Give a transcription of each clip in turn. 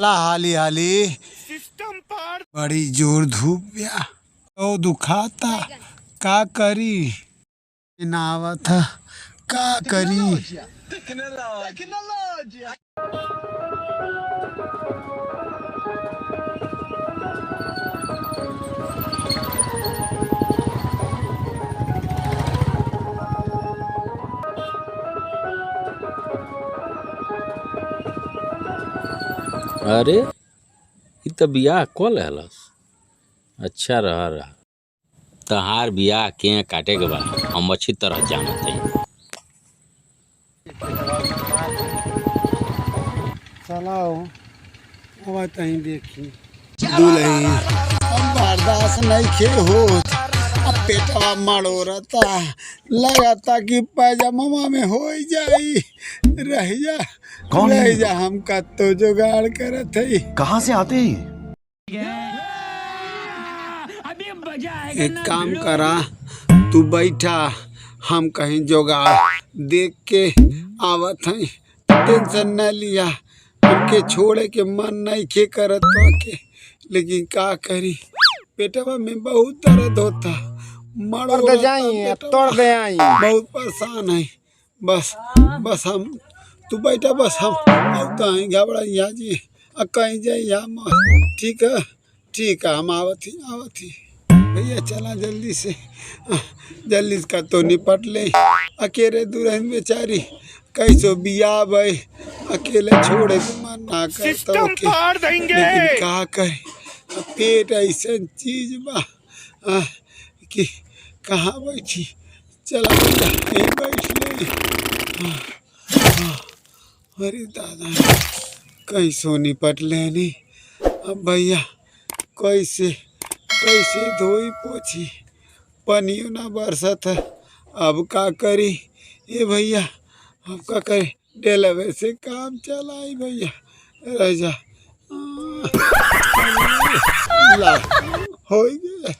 ला हाली हाली सिस्टम पार बड़ी जोर धूप गया ओ दुखाता का करी ना आवत था का करी। अरे इ त बियाह कल रहलस। अच्छा रहा तहार बियाह के काटे के बाद हम अच्छी तरह जानत हई। चलाओ अब तही देखी दुलही अब बर्दाश्त नहीं खे होत अब पेटवा मड़ोरता लगाता कि पैजामा में हो जाई रह जा हम कत्तो जुगाड़ करत हई। कहाँ से आते हैं एक काम करा तू बैठा हम कहीं जुगाड़ देख के आवत हई टेंशन न लिया हमके छोड़े के मन नहीं खे करत के लेकिन का करी पेटवा में बहुत दर्द होता मर जाई तोड़ दे आई बहुत परेशान है। बस हम तू बैठा बस हम कहीं घबराइया जी कहीं जाइया ठीक है हम आवत ही भैया चला जल्दी से जल्दी का तो निपट ले अकेले दुल्हन बेचारी कैसो बियाह भाई अकेले छोड़े के मन ना करता लेकिन का करे पेट ऐसा चीज बा कि कहाँ बैठी चला बैठ ले। अरे दादा कैसो निपट लेनी अब भैया कैसे धोई पोछी पनियो ना बरसत है अब का करी ये भैया अब का करे डेलवे से काम चलाई भैया रह जा ला हो गया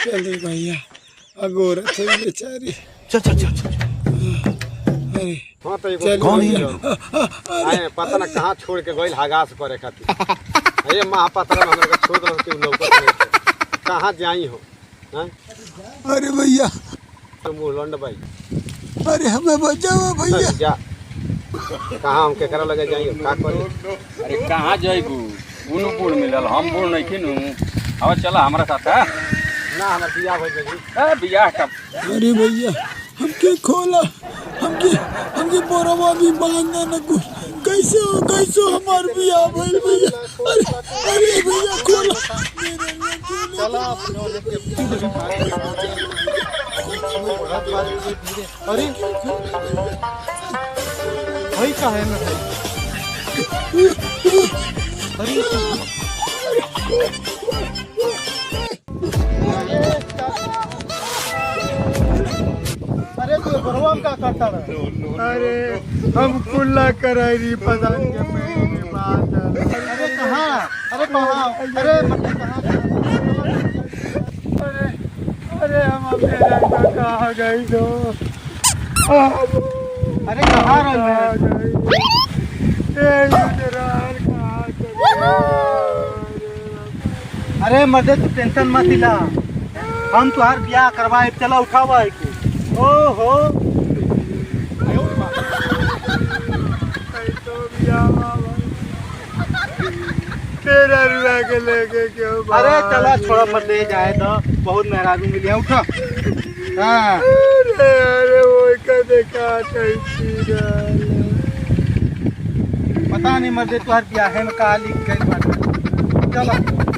चली भैया अगोरत है बेचारी चल अरे हाँ तो कौन है? आए पता ना कहाँ छोड़ के गइल हगास करे खातिर ये महापत्रा हमरा के छोड़ दल के लोग कहाँ जाई हो हैं। अरे भैया मुंह लंड भाई अरे हमें बचाओ भैया जा कहाँ हम केकरा लगे जाई का करी। अरे कहाँ जाइबू उनु बूढ़ मिलल हम बूढ़ नहीं किनु अब चला हमारा साथ है ना हमर बियाह हो गई ए बियाह का। अरे भैया हमके खोला हमके बोरवा भी बांधा न कुछ कैसे हमार बियाह भइल भैया अरे भैया खोला चला अरे भाई का है मैं अरे तू बरवा का करता रहा। अरे हम कुल्ला कराई पदान के मेरे बात अरे कहाँ अरे अरे हम अपने लड़का कहाँ गई दो अरे कहाँ रह अरे मर्दे तू टेंशन मत ला हम तुहार ब्याह करवाए चला उठावा ओहो तेरा रुआ के लेके क्यों अरे चला छोड़ा मत ले जाए तो बहुत मेहराबी मिली उठा हाँ अरे वो का देखा पता नहीं मर्दे तुहार ब्याह में कहा लिख गई चलो